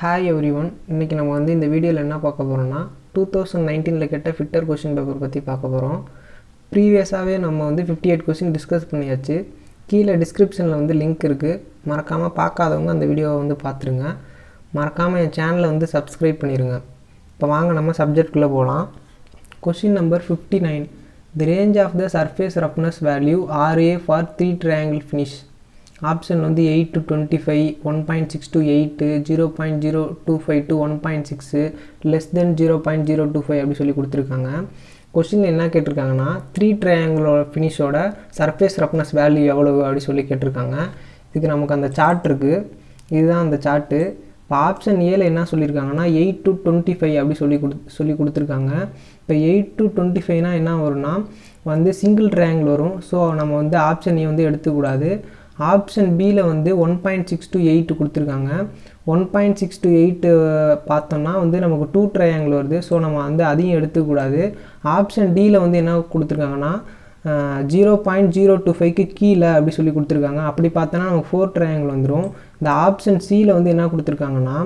Hi every one. இன்றைக்கி நம்ம இந்த வீடியோவில் என்ன பார்க்க போகிறோம்னா 2019 கேட்ட ஃபிட்டர் கொஷின் பேப்பர் பற்றி பார்க்க போகிறோம். ப்ரீவியஸாகவே நம்ம 58 கொஷின் டிஸ்கஸ் பண்ணியாச்சு. கீழே டிஸ்கிரிப்ஷனில் லிங்க் இருக்குது. மறக்காமல் பார்க்காதவங்க அந்த வீடியோவை பார்த்துருங்க. மறக்காமல் என் சேனலை சப்ஸ்கிரைப் பண்ணிடுங்க. இப்போ வாங்க நம்ம சப்ஜெக்ட்குள்ளே போகலாம். Question number 59. The range of the surface roughness value RA for 3 triangle finish. Option 8 to 25, 1.6 to 8, 0.025 to 1.6, less than 0.025 அப்படி சொல்லி கொடுத்துருக்காங்க. கொஷினில் என்ன கேட்டிருக்காங்கன்னா 3 ட்ரையாங்கிளோட ஃபினிஷோட சர்ஃபேஸ் ரஃப்னஸ் வேல்யூ எவ்வளவு அப்படி சொல்லி கேட்டிருக்காங்க. இதுக்கு நமக்கு அந்த சார்ட் இருக்குது. இதுதான் அந்த சார்ட்டு. இப்போ ஆப்ஷன் ஏல என்ன சொல்லியிருக்காங்கன்னா 8 to 25 அப்படி சொல்லி கொடுத்துருக்காங்க. இப்போ 8 to 25னா என்ன வரும்னா சிங்கிள் ட்ரையாங்கிள் வரும். ஸோ நம்ம ஆப்ஷன் ஏ எடுத்துக்கூடாது. ஆப்ஷன் பியில் 1.6 to 8 கொடுத்துருக்காங்க. 1.6 to 8 பார்த்தோம்னா நமக்கு 2 ட்ரையாங்கிள் வருது. ஸோ நம்ம அதையும் எடுத்துக்கூடாது. ஆப்ஷன் டியில் என்ன கொடுத்துருக்காங்கன்னா 0.025க்கு கீழே அப்படி சொல்லி கொடுத்துருக்காங்க. அப்படி பார்த்தோன்னா நமக்கு 4 ட்ரையாங்கிள் வந்துடும். இந்த ஆப்ஷன் சியில் என்ன கொடுத்துருக்காங்கன்னா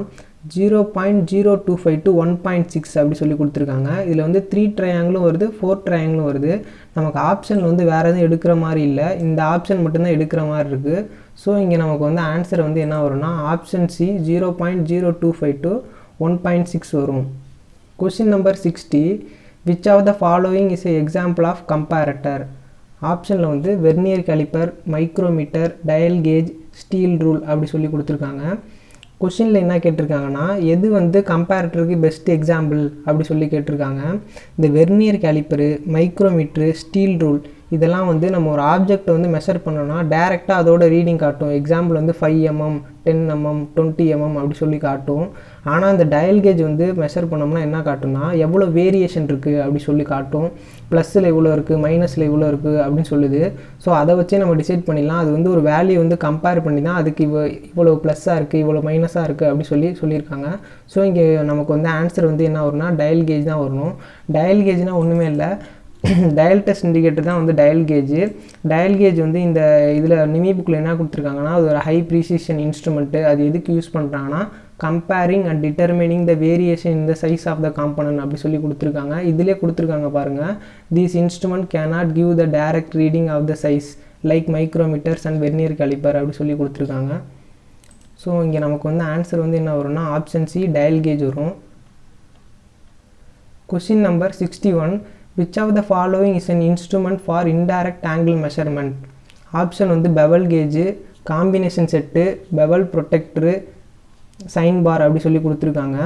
0.025 to 1.6 அப்படி சொல்லி கொடுத்துருக்காங்க. இதில் 3 ட்ரையாங்கிளும் வருது, 4 ட்ரையாங்கிளும் வருது. நமக்கு ஆப்ஷன் வேறு எதுவும் எடுக்கிற மாதிரி இல்லை. இந்த ஆப்ஷன் மட்டும்தான் எடுக்கிற மாதிரி இருக்குது. ஸோ இங்கே நமக்கு ஆன்சர் என்ன வரும்னா ஆப்ஷன் சி 0.025 to 1.6 வரும். Question number 60. Which of the following is a example of comparator. ஆப்ஷனில் vernier caliper, micrometer, dial gauge, steel rule அப்படி சொல்லி கொடுத்துருக்காங்க. கொஷினில் என்ன கேட்டிருக்காங்கன்னா எது கம்பேரட்டருக்கு பெஸ்ட் எக்ஸாம்பிள் அப்படி சொல்லி கேட்டிருக்காங்க. இந்த வெர்னியர் கேலிப்பரு, மைக்ரோமீட்ரு, ஸ்டீல் ரூல் இதெல்லாம் நம்ம ஒரு ஆப்ஜெக்டை மெஷர் பண்ணோன்னா டேரெக்டாக அதோட ரீடிங் காட்டும். எக்ஸாம்பிள் 5 mm, 10 mm, 20 mm அப்படி சொல்லி காட்டும். ஆனால் இந்த டயல் கேஜ் மெஷர் பண்ணோம்னா என்ன காட்டும்னா எவ்வளோ வேரியேஷன் இருக்குது அப்படி சொல்லி காட்டும். ப்ளஸில் இவ்வளோ இருக்குது, மைனஸில் இவ்வளோ இருக்குது அப்படின்னு சொல்லுது. ஸோ அதை வச்சே நம்ம டிசைட் பண்ணிடலாம். அது ஒரு வேல்யூ கம்பேர் பண்ணி தான் அதுக்கு இவ்வளோ ப்ளஸ்ஸாக இருக்குது, இவ்வளோ மைனஸாக இருக்குது அப்படி சொல்லியிருக்காங்க. ஸோ இங்கே நமக்கு ஆன்சர் என்ன வரும்னா டயல் கேஜ் தான் வரணும். டயல் கேஜ்னால் ஒன்றுமே இல்லை, டயல் டெஸ்ட் இண்டிகேட்டர் தான் டயல் கேஜ். டயல் கேஜ் இந்த இதில் நிமி புக்கில் என்ன கொடுத்துருக்காங்கன்னா அது ஒரு ஹை ப்ரீசிஷன் இன்ஸ்ட்ருமெண்ட்டு. அது எதுக்கு யூஸ் பண்ணுறாங்கன்னா comparing and determining the variation in the size of the component அப்படி சொல்லி கொடுத்துருக்காங்க. இதிலே கொடுத்துருக்காங்க பாருங்கள். These instrument cannot give the direct reading of the size like micrometers and vernier caliper அப்படி சொல்லி கொடுத்துருக்காங்க. ஸோ இங்கே நமக்கு ஆன்சர் என்ன வரும்னா ஆப்ஷன் சி டயல் கேஜ் வரும். Question number 61. Which of the following is an instrument for indirect angle measurement? Option bevel gauge, combination set, bevel protractor, sine bar அப்படி சொல்லி கொடுத்துருக்காங்க.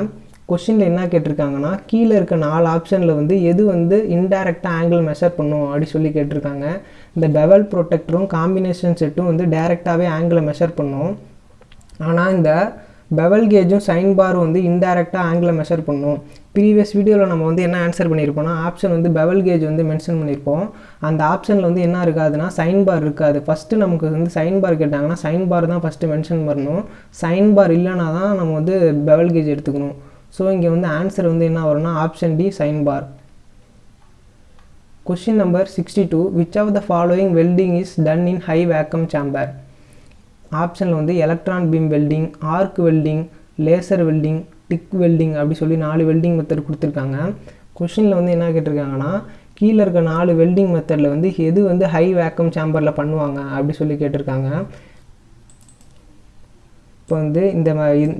கொஷினில் என்ன கேட்டிருக்காங்கன்னா கீழே இருக்க 4 ஆப்ஷனில் எது இன்டைரக்டாக ஆங்கிள் மெஷர் பண்ணும் அப்படி சொல்லி கேட்டிருக்காங்க. இந்த பெவல் ப்ரொடெக்டரும் காம்பினேஷன் செட்டும் டைரெக்டாகவே ஆங்கிளை மெஷர் பண்ணும். ஆனால் இந்த பெவல் கேஜும் சைன் பாரும் இன்டைரக்டாக ஆங்கிளை மெஷர் பண்ணும். ப்ரீவியஸ் வீடியோவில் நம்ம என்ன ஆன்சர் பண்ணியிருப்போம்னா ஆப்ஷன் பெவல் கேஜ் மென்ஷன் பண்ணியிருப்போம். அந்த ஆப்ஷனில் என்ன இருக்காதுன்னா சைன் பார் இருக்காது. ஃபஸ்ட்டு நமக்கு சைன் பார் கேட்டாங்கன்னா சைன் பார் தான் ஃபஸ்ட்டு மென்ஷன் பண்ணணும். சைன் பார் இல்லைனா தான் நம்ம பெவல் கேஜ் எடுத்துக்கணும். ஸோ இங்கே ஆன்சர் என்ன வரும்னா option D sine bar. Question number 62. Which of the following welding is done in high vacuum chamber. ஆப்ஷனில் electron beam welding, arc welding, laser welding, TIG welding அப்படி சொல்லி 4 வெல்டிங் மெத்தட் கொடுத்துருக்காங்க. கொஷினில் என்ன கேட்டிருக்காங்கன்னா கீழே இருக்க 4 வெல்டிங் மெத்தடில் எது ஹை வேக்கம் சேம்பரில் பண்ணுவாங்க அப்படி சொல்லி கேட்டிருக்காங்க. இப்போ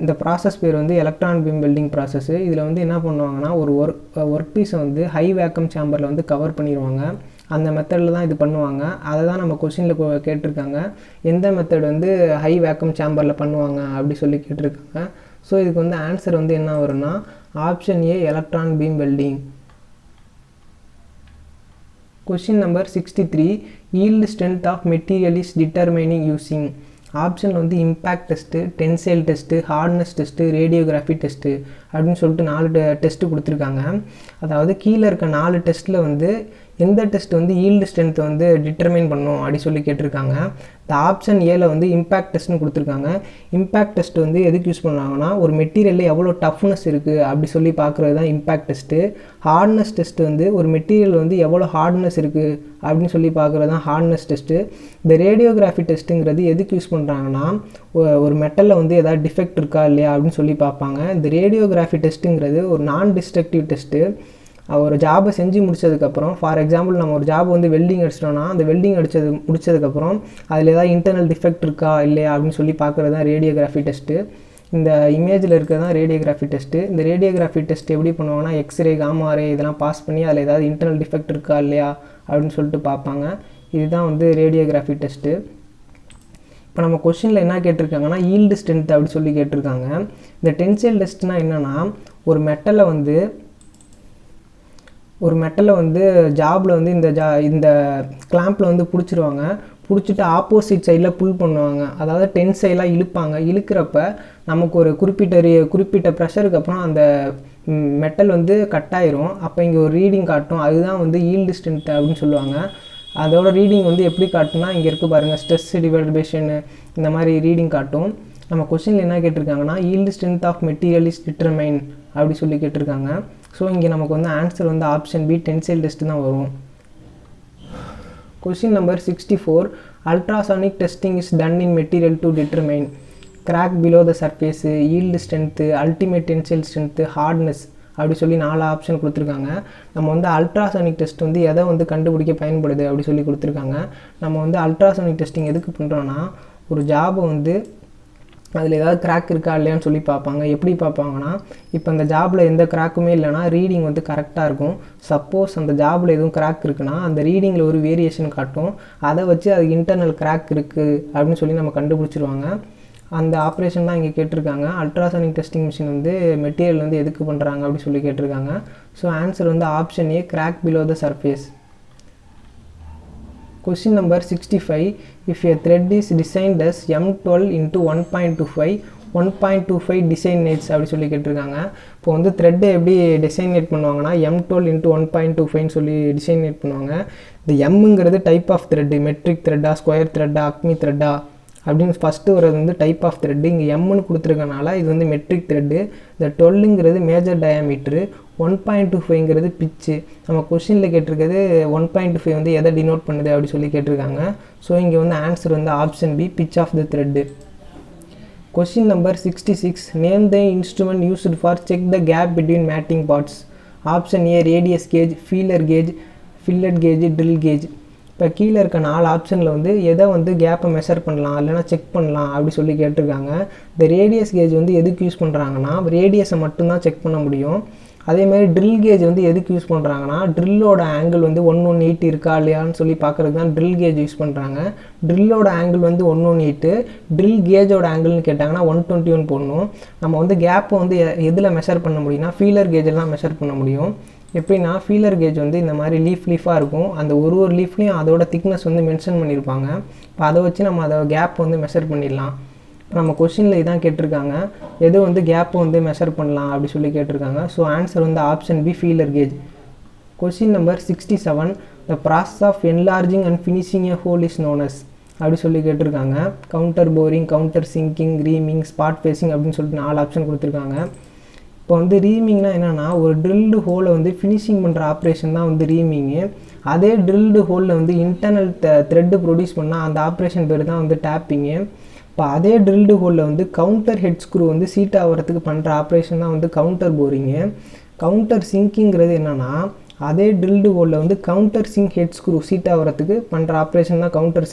இந்த ப்ராசஸ் பேர் எலக்ட்ரான் பீம் வெல்டிங் ப்ராசஸ்ஸு. இதில் என்ன பண்ணுவாங்கன்னா ஒரு ஒர்க் பீஸை ஹை வேக்கம் சேம்பரில் கவர் பண்ணிடுவாங்க. அந்த மெத்தடில் தான் இது பண்ணுவாங்க. அதை தான் நம்ம கொஷினில் கேட்டிருக்காங்க. எந்த மெத்தட் ஹை வேக்கம் சேம்பரில் பண்ணுவாங்க அப்படி சொல்லி கேட்டிருக்காங்க. ஸோ இதுக்கு ஆன்சர் என்ன வரும்னா option A electron beam welding. Question number 63. Yield strength of material is determining using. Option impact test, tensile test, hardness test, radiography test அப்படின்னு சொல்லிட்டு 4 டெஸ்ட்டு கொடுத்துருக்காங்க. அதாவது கீழே இருக்க 4 டெஸ்ட்டில் எந்த டெஸ்ட் வந்து ஈல்டு ஸ்ட்ரென்த் வந்து டிட்டர்மைன் பண்ணும் அப்படி சொல்லி கேட்டிருக்காங்க. இந்த ஆப்ஷன் ஏல வந்து இம்பேக்ட் டெஸ்ட்னு கொடுத்துருக்காங்க. இம்பேக்ட் டெஸ்ட் வந்து எதுக்கு யூஸ் பண்ணுவாங்கன்னா ஒரு மெட்டீரியலில் எவ்வளோ டஃப்னஸ் இருக்குது அப்படி சொல்லி பார்க்குறது தான் இம்பேக்ட் டெஸ்ட்டு. ஹார்ட்னஸ் டெஸ்ட் வந்து ஒரு மெட்டீரியல் வந்து எவ்வளோ ஹார்ட்னஸ் இருக்குது அப்படின்னு சொல்லி பார்க்குறது தான் ஹார்ட்னஸ் டெஸ்ட்டு. இந்த ரேடியோகிராஃபி டெஸ்ட்டுங்கிறது எதுக்கு யூஸ் பண்ணுறாங்கன்னா ஒரு மெட்டலில் வந்து எதாவது டிஃபெக்ட் இருக்கா இல்லையா அப்படின்னு சொல்லி பார்ப்பாங்க. இந்த ரேடியோகிராஃபி டெஸ்ட்டுங்கிறது ஒரு நான் டிஸ்ட்ரக்டிவ் டெஸ்ட்டு. ஒரு ஜாபை செஞ்சு முடிச்சதுக்கப்புறம், ஃபார் எக்ஸாம்பிள் நம்ம ஒரு ஜாப் வந்து வெல்டிங் அடிச்சிட்டோம்னா அந்த வெல்டிங் முடிச்சதுக்கப்புறம் அதில் ஏதாவது இன்டர்னல் டிஃபெக்ட் இருக்கா இல்லையா அப்படின்னு சொல்லி பார்க்குறது தான் ரேடியோகிராஃபி டெஸ்ட்டு. இந்த இமேஜில் இருக்கிறது தான் ரேடியோகிராஃபி டெஸ்ட்டு. இந்த ரேடியோகிராஃபி டெஸ்ட் எப்படி பண்ணுவாங்கன்னா எக்ஸ்ரே, காமா ரே இதெல்லாம் பாஸ் பண்ணி அதில் ஏதாவது இன்டர்னல் டிஃபெக்ட் இருக்கா இல்லையா அப்படின்னு சொல்லிட்டு பார்ப்பாங்க. இதுதான் வந்து ரேடியோகிராஃபி டெஸ்ட்டு. இப்போ நம்ம கொஸ்டினில் என்ன கேட்டிருக்காங்கன்னா ஈல்டு ஸ்ட்ரென்த் அப்படி சொல்லி கேட்டிருக்காங்க. இந்த டென்சைல் டெஸ்ட்னால் என்னென்னா ஒரு மெட்டலை வந்து ஜாபில் வந்து இந்த கிளாம்பில் வந்து பிடிச்சிருவாங்க. பிடிச்சிட்டு ஆப்போசிட் சைடில் புல் பண்ணுவாங்க. அதாவது டென்சைலாக இழுப்பாங்க. இழுக்கிறப்ப நமக்கு ஒரு குறிப்பிட்ட ப்ரெஷருக்கு அப்புறம் அந்த மெட்டல் வந்து கட் ஆயிரும். அப்போ இங்கே ஒரு ரீடிங் காட்டும். அதுதான் வந்து ஈல்டு ஸ்ட்ரென்த் அப்படின்னு சொல்லுவாங்க. அதோட ரீடிங் வந்து எப்படி காட்டுனா இங்கே இருக்குது பாருங்கள், ஸ்ட்ரெஸ் டிவைடேஷனு இந்த மாதிரி ரீடிங் காட்டும். நம்ம கொஸ்டினில் என்ன கேட்டிருக்காங்கன்னா yield strength of material is determine அப்படி சொல்லி கேட்டிருக்காங்க. ஸோ இங்கே நமக்கு வந்து ஆன்சர் வந்து ஆப்ஷன் பி டென்சைல் டெஸ்ட் தான் வரும். Question number 64. Ultrasonic testing is done in material to determine crack below the surface, yield strength, ultimate tensile strength, hardness அப்படி சொல்லி 4 ஆப்ஷன் கொடுத்துருக்காங்க. நம்ம வந்து அல்ட்ராசானிக் டெஸ்ட் வந்து எதை வந்து கண்டுபிடிக்க பயன்படுது அப்படி சொல்லி கொடுத்துருக்காங்க. நம்ம வந்து அல்ட்ராசானிக் டெஸ்டிங் எதுக்கு பண்ணுறோன்னா ஒரு ஜாபை வந்து அதில் ஏதாவது கிராக் இருக்கா இல்லையான்னு சொல்லி பார்ப்பாங்க. எப்படி பார்ப்பாங்கன்னா இப்போ அந்த ஜாபில் எந்த கிராக்குமே இல்லைனா ரீடிங் வந்து கரெக்டாக இருக்கும். சப்போஸ் அந்த ஜாபில் எதுவும் கிராக் இருக்குன்னா அந்த ரீடிங்கில் ஒரு வேரியேஷன் காட்டும். அதை வச்சு அது இன்டர்னல் கிராக் இருக்குது அப்படின்னு சொல்லி நம்ம கண்டுபிடிச்சிருவாங்க. அந்த ஆப்ரேஷன் தான் இங்கே கேட்டிருக்காங்க. அல்ட்ராசானிக் டெஸ்டிங் மிஷின் வந்து மெட்டீரியல் வந்து எதுக்கு பண்ணுறாங்க அப்படின்னு சொல்லி கேட்டிருக்காங்க. ஸோ ஆன்சர் வந்து option A crack below the surface. Question number 65. If a thread is designed as M12 into 1.25 design nets அப்படி சொல்லி கேட்டிருக்காங்க. இப்போ வந்து த்ரெட்டை எப்படி டிசைனேட் பண்ணுவாங்கன்னா M12 into 1.25 சொல்லி டிசைனேட் பண்ணுவாங்க. இந்த எம்ங்கிறது டைப் ஆஃப் த்ரெட்டு, மெட்ரிக் த்ரெட்டா, ஸ்கொயர் த்ரெட்டா, அக்மி த்ரெட்டா அப்படின்னு ஃபஸ்ட்டு வரது வந்து டைப் ஆஃப் த்ரெட்டு. இங்கே எம்னு கொடுத்துருக்கனால இது வந்து மெட்ரிக் த்ரெட்டு. இந்த 12ங்கிறது மேஜர் டயாமீட்ரு, 1.25ங்கிறது பிச்சு. நம்ம கொஸ்டினில் கேட்டிருக்கிறது 1.25 வந்து எதை டினோட் பண்ணுது அப்படி சொல்லி கேட்டிருக்காங்க. ஸோ இங்கே வந்து ஆன்சர் வந்து option B pitch of the thread. Question number 66. Name the instrument used for check the gap between mating parts. Option A radius gauge, feeler gauge, fillet gauge, drill gauge. இப்போ கீழே இருக்க 4 ஆப்ஷனில் வந்து எதை வந்து கேப்பை மெஷர் பண்ணலாம் இல்லைனா செக் பண்ணலாம் அப்படி சொல்லி கேட்டிருக்காங்க. இந்த ரேடியஸ் கேஜ் வந்து எதுக்கு யூஸ் பண்ணுறாங்கன்னா ரேடியஸை மட்டும்தான் செக் பண்ண முடியும். அதேமாதிரி ட்ரில் கேஜ் வந்து எதுக்கு யூஸ் பண்ணுறாங்கன்னா ட்ரில்லோட ஆங்கிள் வந்து 118 இருக்கா இல்லையான்னு சொல்லி பார்க்குறதுக்கு தான் ட்ரில் கேஜ் யூஸ் பண்ணுறாங்க. ட்ரில்லோட ஆங்கிள் வந்து 118, ட்ரில் கேஜோட ஆங்கிள்னு கேட்டாங்கன்னா 121 போடணும். நம்ம வந்து கேப்பை வந்து எதில் மெஷர் பண்ண முடியும்னா ஃபீலர் கேஜெல்லாம் மெஷர் பண்ண முடியும். எப்படின்னா ஃபீலர் கேஜ் வந்து இந்த மாதிரி லீஃபாக இருக்கும். அந்த ஒரு லீஃப்லேயும் அதோட திக்னஸ் வந்து மென்ஷன் பண்ணியிருப்பாங்க. இப்போ அதை வச்சு நம்ம அதை கேப் வந்து மெஷர் பண்ணிடலாம். இப்போ நம்ம கொஸ்டினில் இதான் கேட்டிருக்காங்க, எது வந்து கேப்பை வந்து மெஷர் பண்ணலாம் அப்படி சொல்லி கேட்டிருக்காங்க. ஸோ ஆன்சர் வந்து option B feeler gauge. Question number 67. The process of enlarging and finishing a hole is known as அப்படி சொல்லி கேட்டிருக்காங்க. Counter boring, counter sinking, reaming, spot facing அப்படின்னு சொல்லிட்டு 4 ஆப்ஷன் கொடுத்துருக்காங்க. இப்போ வந்து ரீமிங்னா என்னென்னா ஒரு ட்ரில்டு ஹோலை வந்து ஃபினிஷிங் பண்ணுற ஆப்ரேஷன் தான் வந்து ரீமிங்கு. அதே ட்ரில்டு ஹோலில் வந்து இன்டர்னல் த்ரெட்டு ப்ரொடியூஸ் பண்ணால் அந்த ஆப்ரேஷன் பேர் தான் வந்து டேப்பிங்கு. இப்போ அதே ட்ரில்டு ஹோலில் வந்து கவுண்டர் ஹெட் ஸ்க்ரூ வந்து சீட் ஆகிறதுக்கு பண்ணுற ஆப்ரேஷன் தான் வந்து கவுண்டர் போரிங்கு. கவுண்டர் சிங்கிங்கிறது என்னென்னா அதே ட்ரில்டு ஹோலில் வந்து counter sink head screw seat ஆகிறதுக்கு பண்ணுற ஆப்ரேஷன் தான் கவுண்டர்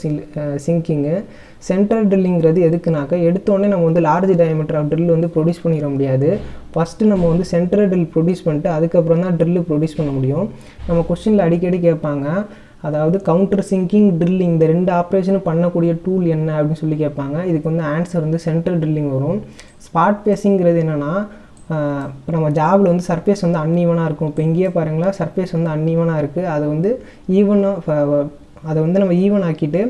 சிங்கிங்கு. சென்ட்ரல் ட்ரில்லிங்கிறது எதுக்குனாக்கா எடுத்தோடனே நம்ம வந்து லார்ஜ் டயாமீட்டர் ஆஃப் ட்ரில் வந்து ப்ரொடியூஸ் பண்ணிட முடியாது. ஃபஸ்ட்டு நம்ம வந்து சென்ட்ரல் ட்ரில் ப்ரொடியூஸ் பண்ணிட்டு அதுக்கப்புறம் தான் ட்ரில்லு ப்ரொடியூஸ் பண்ண முடியும். நம்ம கொஸ்டினில் அடிக்கடி கேட்பாங்க, அதாவது கவுண்டர் சிங்கிங், ட்ரில்லிங் இந்த 2 ஆப்ரேஷனும் பண்ணக்கூடிய டூல் என்ன அப்படின்னு சொல்லி கேட்பாங்க. இதுக்கு வந்து ஆன்சர் வந்து சென்ட்ரல் ட்ரில்லிங் வரும். ஸ்பாட் பேஸிங்கிறது என்னென்னா இப்போ நம்ம ஜாபில் வந்து சர்ஃபேஸ் வந்து அன்ஈவனாக இருக்கும். இப்போ இங்கேயே பாருங்களா சர்ஃபேஸ் வந்து அன்ஈவனாக இருக்குது. அதை வந்து அதை வந்து நம்ம ஈவன் ஆக்கிட்டு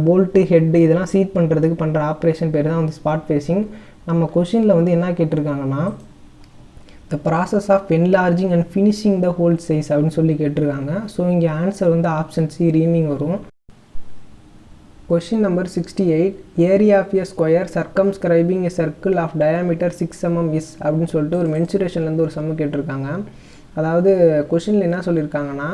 போல்ட்டு, ஹெட்டு இதெல்லாம் சீட் பண்ணுறதுக்கு பண்ணுற ஆப்ரேஷன் பேர் தான் வந்து ஸ்பாட் ஃபேஸிங். நம்ம கொஷினில் வந்து என்ன கேட்டிருக்காங்கன்னா the process of enlarging and finishing the hole size அப்படின்னு சொல்லி கேட்டிருக்காங்க. ஸோ இங்கே ஆன்சர் வந்து ஆப்ஷன் சி ரீமிங் வரும். Question number 68, area of a square circumscribing a circle of diameter 6 mm is அப்படின்னு சொல்லிட்டு ஒரு மென்சுரேஷன்லேருந்து ஒரு சம்மு கேட்டிருக்காங்க. அதாவது கொஷினில் என்ன சொல்லியிருக்காங்கன்னா,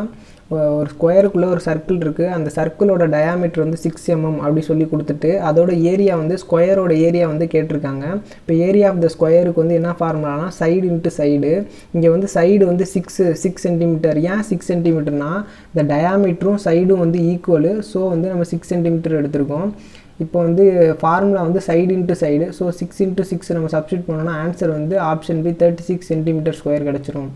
ஒரு ஸ்கொயருக்குள்ளே ஒரு சர்க்கிள் இருக்குது, அந்த சர்க்கிளோட டயாமீட்டர் வந்து 6 mm அப்படி சொல்லி கொடுத்துட்டு அதோட ஏரியா வந்து ஸ்கொயரோட ஏரியா வந்து கேட்டிருக்காங்க. இப்போ ஏரியா ஆஃப் த ஸ்கொயருக்கு வந்து என்ன ஃபார்முலானா சைடு இன்ட்டு சைடு. இங்கே வந்து சைடு வந்து 6 சென்டிமீட்டர். ஏன் 6 சென்டிமீட்டர்னா இந்த டயாமீட்டரும் சைடும் வந்து ஈக்குவலு. ஸோ வந்து நம்ம 6 சென்டிமீட்டர் எடுத்திருக்கோம். இப்போ வந்து ஃபார்முலா வந்து சைடு இன்ட்டு சைடு. ஸோ 6 × 6 நம்ம சப்ஸ்டியூட் பண்ணோம்னா ஆன்சர் வந்து ஆப்ஷன் பி 36 சென்டிமீட்டர் ஸ்கொயர் கிடச்சிரும்.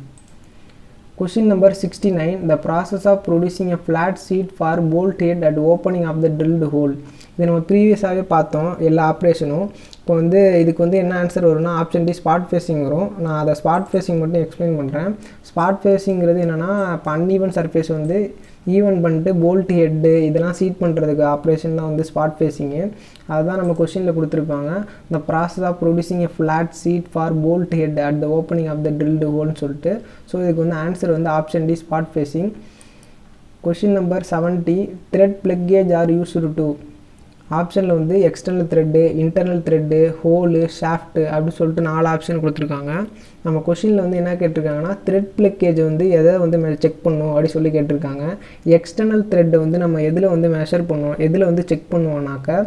Question number 69, the process of producing a flat sheet for bolt head at opening of the drilled hole. இது நம்ம ப்ரீவியஸாகவே பார்த்தோம் எல்லா ஆப்ரேஷனும். இப்போ வந்து இதுக்கு வந்து என்ன ஆன்சர் வரும்னா ஆப்ஷன் டி ஸ்பாட் ஃபேஸிங் வரும். நான் அதை ஸ்பாட் ஃபேஸிங் மட்டும் எக்ஸ்பிளைன் பண்ணுறேன். ஸ்பாட் ஃபேஸிங்கிறது என்னென்னா, இப்போ அன்ஈவன் சர்ஃபேஸ் வந்து ஈவன் பண்ணிட்டு போல்ட் ஹெட்டு இதெல்லாம் சீட் பண்ணுறதுக்கு ஆப்ரேஷன் தான் வந்து ஸ்பாட் ஃபேஸிங்கு. அதுதான் நம்ம கொஷினில் கொடுத்துருப்பாங்க. The process of producing a flat seat for bolt head at the opening of the drilled ஹோல்னு சொல்லிட்டு. ஸோ இதுக்கு வந்து ஆன்சர் வந்து option D spot facing. Question number 70, thread plug gauge are used to. ஆப்ஷனில் வந்து external thread, internal thread, hole, shaft அப்படி சொல்லிட்டு 4 option கொடுத்துருக்காங்க. நம்ம கொஷினில் வந்து என்ன கேட்டிருக்காங்கன்னா, த்ரெட் பிளக்கேஜ் வந்து எதை வந்து செக் பண்ணணும் அப்படி சொல்லி கேட்டிருக்காங்க. எக்ஸ்டர்னல் த்ரெட்டை வந்து நம்ம எதில் வந்து மெஷர் பண்ணுவோம், எதில் வந்து செக் பண்ணுவோம்னாக்கா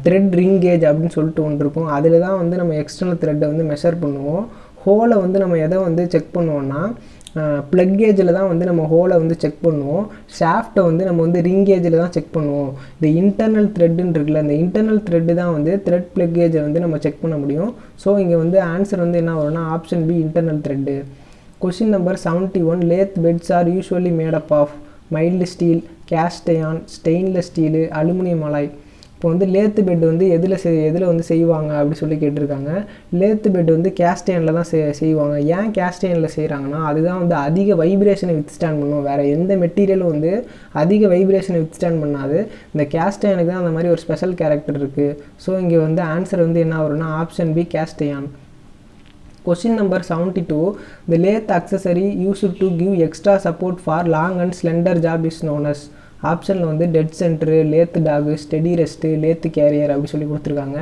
த்ரெட் ரிங் கேஜ் அப்படின்னு சொல்லிட்டு ஒன்று இருக்கும். அதில் தான் வந்து நம்ம எக்ஸ்டர்னல் த்ரெட்டை வந்து மெஷர் பண்ணுவோம். ஹோலை வந்து நம்ம எதை வந்து செக் பண்ணுவோம்னா ப்ளக் கேஜில் தான் வந்து நம்ம ஹோலை வந்து செக் பண்ணுவோம். ஷாஃப்ட்டை வந்து நம்ம வந்து ரிங் கேஜில் தான் செக் பண்ணுவோம். இந்த இன்டர்னல் த்ரெட்டுன்னு இருக்குல்ல, இந்த இன்டர்னல் த்ரெட்டு தான் வந்து த்ரெட் ப்ளக் கேஜை வந்து நம்ம செக் பண்ண முடியும். ஸோ இங்கே வந்து ஆன்சர் வந்து என்ன வரும்னா option B internal thread. Question number 71, lathe beds are usually made up of mild steel, cast iron, stainless steel, aluminium alloy. இப்போ வந்து லேத்து பெட் வந்து எதில் வந்து செய்வாங்க அப்படி சொல்லி கேட்டிருக்காங்க. லேத்து பெட் வந்து கேஸ்ட் அயர்னில் தான் செய்வாங்க. ஏன் கேஸ்ட் அயர்னில் செய்கிறாங்கன்னா அதுதான் வந்து அதிக வைப்ரேஷனை வித்ஸ்டாண்ட் பண்ணும். வேறு எந்த மெட்டீரியலும் வந்து அதிக வைப்ரேஷனை வித்ஸ்டாண்ட் பண்ணாது. இந்த கேஸ்ட் அயர்னுக்கு தான் அந்த மாதிரி ஒரு ஸ்பெஷல் கேரக்டர் இருக்குது. ஸோ இங்கே வந்து ஆன்சர் வந்து என்ன வரும்னா option B cast iron. Question number 72, the lathe accessory used to give extra support for long and slender job is known as. ஆப்ஷனில் வந்து dead centre, lathe dog, steady rest, lathe carrier அப்படி சொல்லி கொடுத்துருக்காங்க.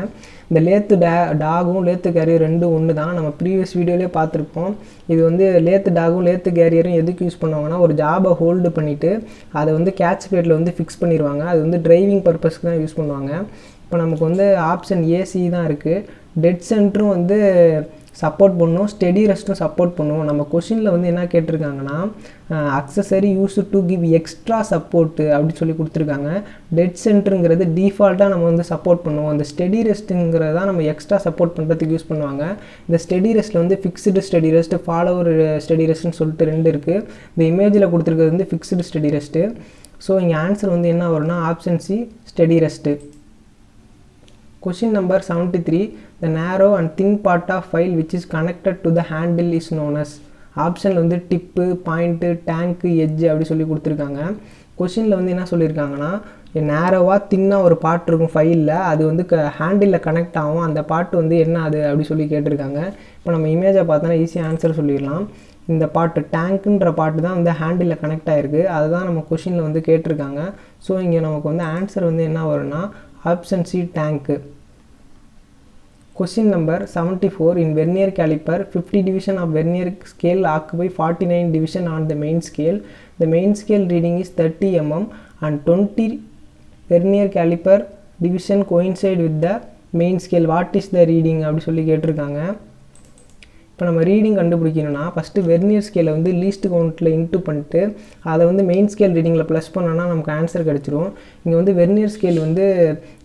இந்த lathe டாகும் lathe carrier ரெண்டும் ஒன்று தான். நம்ம ப்ரீவியஸ் வீடியோலேயே பார்த்துருப்போம். இது வந்து லேத்து டாகும் லேத்து கேரியரும் எதுக்கு யூஸ் பண்ணுவாங்கன்னா, ஒரு ஜாபை ஹோல்டு பண்ணிவிட்டு அதை வந்து கேட்ச் பிளேட்டில் வந்து ஃபிக்ஸ் பண்ணிடுவாங்க. அது வந்து டிரைவிங் பர்பஸ்க்கு தான் யூஸ் பண்ணுவாங்க. இப்போ நமக்கு வந்து ஆப்ஷன் ஏசி தான் இருக்குது. டெட் சென்ட்ரும் வந்து சப்போர்ட் பண்ணும், ஸ்டெடி ரெஸ்ட்டும் சப்போர்ட் பண்ணுவோம். நம்ம கொஷினில் வந்து என்ன கேட்டிருக்காங்கன்னா, accessory use to give extra support அப்படி சொல்லி கொடுத்துருக்காங்க. டெட் சென்டருங்கிறது டிஃபால்ட்டாக நம்ம வந்து சப்போர்ட் பண்ணுவோம். அந்த ஸ்டெடி ரெஸ்ட்டுங்கிறது தான் நம்ம எக்ஸ்ட்ரா சப்போர்ட் பண்ணுறதுக்கு யூஸ் பண்ணுவாங்க. இந்த ஸ்டெடி ரெஸ்ட்டில் வந்து fixed steady rest, follower steady ரெஸ்ட்னு சொல்லிட்டு 2 இருக்குது. இந்த இமேஜில் கொடுத்துருக்கிறது வந்து ஃபிக்ஸ்டு ஸ்டெடி ரெஸ்ட்டு. ஸோ இங்கே ஆன்சர் வந்து என்ன வரும்னா option C steady rest. Question number 73, the narrow and thin part of file which is connected to the handle is known as. ஆப்ஷனில் வந்து டிப்பு, பாயிண்ட்டு, டேங்க்கு, எட்ஜு அப்படி சொல்லி கொடுத்துருக்காங்க. கொஷினில் வந்து என்ன சொல்லியிருக்காங்கன்னா, நேரோவாக தின்னாக ஒரு பார்ட் இருக்கும் ஃபைலில், அது வந்து ஹேண்டிலில் கனெக்ட் ஆகும். அந்த பார்ட் வந்து என்ன அது அப்படி சொல்லி கேட்டிருக்காங்க. இப்போ நம்ம இமேஜை பார்த்தோன்னா ஈஸியாக ஆன்சர் சொல்லிடலாம். இந்த பார்ட்டு டேங்க்குன்ற பார்ட்டு தான் வந்து ஹேண்டிலில் கனெக்ட் ஆகிருக்கு. அதுதான் நம்ம கொஷினில் வந்து கேட்டிருக்காங்க. ஸோ இங்கே நமக்கு வந்து ஆன்சர் வந்து என்ன வரும்னா option C tank. Question number 74, in vernier caliper 50 division of vernier scale occupy 49 division on the main scale. The main scale reading is 30 mm and 20 vernier caliper division coincide with the main scale. What is the reading அப்படி சொல்லி கேட்டிருக்காங்க. இப்போ நம்ம reading கண்டுபிடிக்கணும்னா first vernier ஸ்கேலை வந்து least கவுண்ட்டில் into பண்ணிட்டு அதை வந்து மெயின் ஸ்கேல் ரீடிங்கில் ப்ளஸ் பண்ணோன்னா நமக்கு ஆன்சர் கிடச்சிரும். இங்கே வந்து வெர்னியர் ஸ்கேல் வந்து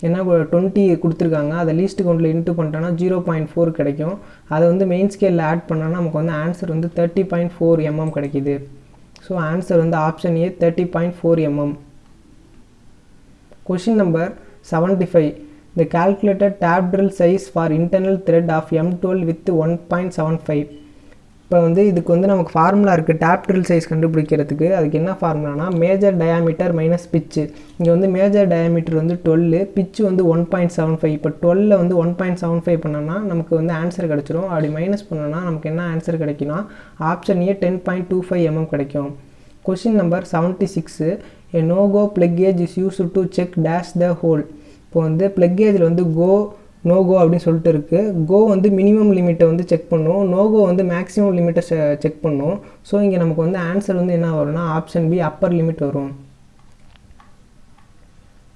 என்ன 20 கொடுத்துருக்காங்க. அதை லீஸ்ட் கவுண்ட்டில் இன்ட்டு பண்ணிட்டோன்னா 0.4 கிடைக்கும். அதை வந்து மெயின் ஸ்கேலில் ஆட் பண்ணோன்னா நமக்கு வந்து ஆன்சர் வந்து 30.4 mm கிடைக்கிது. ஸோ ஆன்சர் வந்து option A 30.4 mm. Question number 75, the calculated tab drill size for internal thread of M12 with 1.75. இப்போ வந்து இதுக்கு வந்து நமக்கு ஃபார்முலா இருக்குது டேப் ட்ரில் சைஸ் கண்டுபிடிக்கிறதுக்கு. அதுக்கு என்ன ஃபார்முலானா மேஜர் டயாமீட்டர் மைனஸ் பிச்சு. இங்கே வந்து மேஜர் டயாமீட்டர் வந்து 12, பிச்சு வந்து 1.75. இப்போ 12 வந்து 1.75 பண்ணோன்னா நமக்கு வந்து ஆன்சர் கிடச்சிரும். அப்படி மைனஸ் பண்ணோன்னா நமக்கு என்ன ஆன்சர் கிடைக்குன்னா ஆப்ஷன் ஏ 10.25 mm கிடைக்கும். Question number 76. A no-go plug gauge is used to check dash the hole. இப்போ வந்து plug gaugeல வந்து go no go அப்படின்னு சொல்லிட்டு இருக்குது. கோ வந்து மினிமம் லிமிட்டை வந்து செக் பண்ணும், நோகோ வந்து மேக்ஸிமம் லிமிட்டை செக் பண்ணும். ஸோ இங்கே நமக்கு வந்து ஆன்சர் வந்து என்ன வரும்னா ஆப்ஷன் பி அப்பர் லிமிட் வரும்.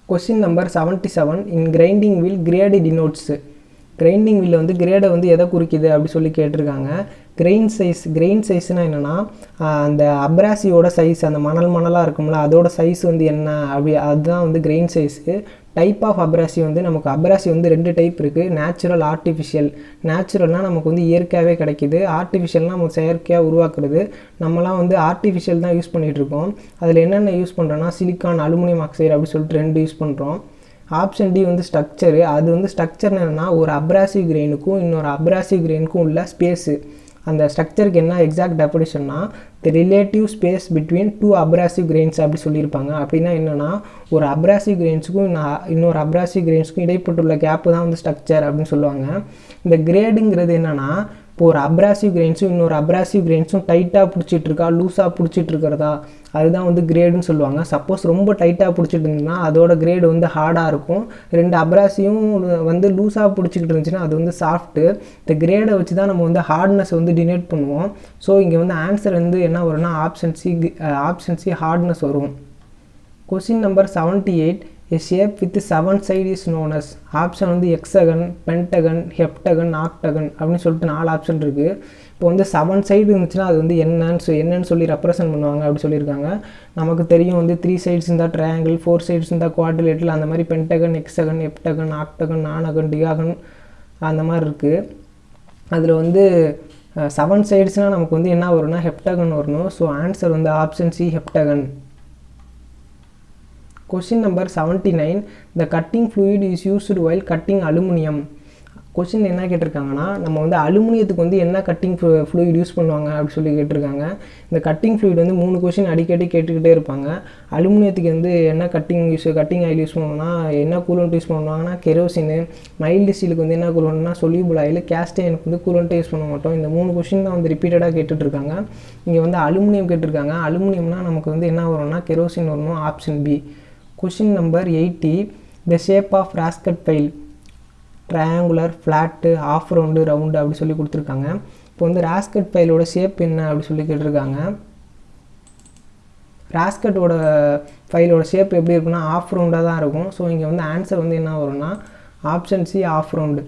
Question number 77. In grinding wheel grade denotes. Grinding வீலில் வந்து கிரேடை வந்து எதை குறிக்குது அப்படி சொல்லி கேட்டிருக்காங்க. கிரெயின் சைஸ்னால் என்னென்னா அந்த அப்ராசியோட சைஸ், அந்த மணலாக இருக்கும்ல அதோட சைஸ் வந்து என்ன அப்படி அதுதான் வந்து கிரெயின் சைஸு. டைப் ஆஃப் அப்ராசி வந்து நமக்கு அப்ராசி வந்து 2 டைப் இருக்குது, நேச்சுரல், ஆர்டிஃபிஷியல். நேச்சுரல்னால் நமக்கு வந்து இயற்கையாகவே கிடைக்கிது, ஆர்டிஃபிஷியல்னால் நமக்கு செயற்கையாக உருவாக்குறது. நம்மலாம் வந்து ஆர்டிஃபிஷியல் தான் யூஸ் பண்ணிகிட்ருக்கோம். அதில் என்னென்ன யூஸ் பண்ணுறோன்னா சிலிக்கான், அலுமினியம் ஆக்சைடு அப்படி சொல்லிட்டு 2 யூஸ் பண்ணுறோம். ஆப்ஷன் டி வந்து ஸ்ட்ரக்சரு. அது வந்து ஸ்ட்ரக்சர் என்னென்னா ஒரு அப்ராசிவ் கிரெயினுக்கும் இன்னொரு அப்ராசிவ் கிரெயினுக்கும் உள்ள ஸ்பேஸு. அந்த ஸ்ட்ரக்சருக்கு என்ன எக்ஸாக்ட் டெஃபினிஷன்னா the relative space between 2 abrasive grains அப்படி சொல்லியிருப்பாங்க. அப்படின்னா என்னென்னா ஒரு அப்ராசிவ் கிரெயின்ஸுக்கும் இன்னொரு அப்ராசிவ் கிரெயின்ஸுக்கும் இடைப்பட்டுள்ள கேப்பு தான் வந்து ஸ்ட்ரக்சர் அப்படின்னு சொல்லுவாங்க. இந்த கிரேடுங்கிறது என்னென்னா இப்போ ஒரு அப்ராசிவ் கிரெயின்ஸும் இன்னொரு அப்ராசிவ் கிரெயின்ஸும் டைட்டாக பிடிச்சிட்டு இருக்கா லூஸாக பிடிச்சிட்டு இருக்கிறதா அதுதான் வந்து கிரேடுன்னு சொல்லுவாங்க. சப்போஸ் ரொம்ப டைட்டாக பிடிச்சிட்டு இருந்ததுன்னா அதோட கிரேடு வந்து ஹார்டாக இருக்கும். 2 அப்ராசியும் வந்து லூஸாக பிடிச்சிக்கிட்டு இருந்துச்சுன்னா அது வந்து சாஃப்ட்டு. இந்த கிரேடை வச்சு தான் நம்ம வந்து ஹார்ட்னஸ் வந்து டினோட் பண்ணுவோம். ஸோ இங்கே வந்து ஆன்சர் வந்து என்ன வரும்னா ஆப்ஷன் சி ஹார்ட்னஸ் வரும். Question number 78. A shape with 7 sides is known as. Option வந்து ஹெக்ஸகன், பென்டகன், ஹெப்டகன், ஆக்டகன் அப்படின்னு சொல்லிட்டு 4 ஆப்ஷன் இருக்குது. இப்போ வந்து 7 சைடு இருந்துச்சுன்னா அது வந்து என்னன்னு சொல்லி ரெப்ரசன்ட் பண்ணுவாங்க அப்படி சொல்லியிருக்காங்க. நமக்கு தெரியும் வந்து 3 சைட்ஸ் இருந்தால் ட்ரையாங்கிள், 4 சைட்ஸ் இருந்தால் குவாட்ரிலேட்டரல், அந்த மாதிரி பென்டகன், ஹெக்ஸகன், ஹெப்டகன், ஆக்டகன், நானகன், டிகாகன் அந்த மாதிரி இருக்குது. அதில் வந்து 7 சைட்ஸ்னால் நமக்கு வந்து என்ன வரும்னா ஹெப்டகன் வரணும். ஸோ ஆன்சர் வந்து option C ஹெப்டகன். Question number 79. The cutting fluid is used while cutting aluminum. Question என்ன கேட்டிருக்காங்கன்னா நம்ம வந்து அலுமினியத்துக்கு வந்து என்ன கட்டிங் ஃப்ளூயிட் யூஸ் பண்ணுவாங்க அப்படி சொல்லி கேட்டிருக்காங்க. இந்த கட்டிங் ஃப்ளூயிட் வந்து 3 கொஸ்டின் அடிக்கடி கேட்டுக்கிட்டே இருப்பாங்க. அலுமினியத்துக்கு வந்து என்ன கட்டிங் ஆயில் யூஸ் பண்ணுவோம்னா என்ன கூலண்ட் யூஸ் பண்ணுவாங்கன்னா கெரோசின். மைல்டு ஸ்டீலுக்கு வந்து என்ன கூலண்ட்னா சொல்யூபிள் ஆயில். கேஸ்டைனுக்கு வந்து கூலண்ட்டே யூஸ் பண்ண மாட்டோம். இந்த 3 கொஸ்டின் தான் வந்து ரிப்பீட்டடாக கேட்டுட்ருக்காங்க. இங்கே வந்து அலுமினியம் கேட்டிருக்காங்க. அலுமினியம்னா நமக்கு வந்து என்ன வரும்னா கெரோசின் வரணும். Option B. Question number 80. The shape of rasp cut file triangular, flat, half round, round அப்படி சொல்லி கொடுத்துருக்காங்க. இப்போ வந்து ராஸ்கட் ஃபைலோட ஷேப் என்ன அப்படி சொல்லி கேட்டிருக்காங்க. ராஸ்கட்டோட ஃபைலோட ஷேப் எப்படி இருக்குன்னா ஆஃப் ரவுண்டாக தான் இருக்கும். ஸோ இங்கே வந்து ஆன்சர் வந்து என்ன வரும்னா ஆப்ஷன் சி ஆஃப் ரவுண்டு.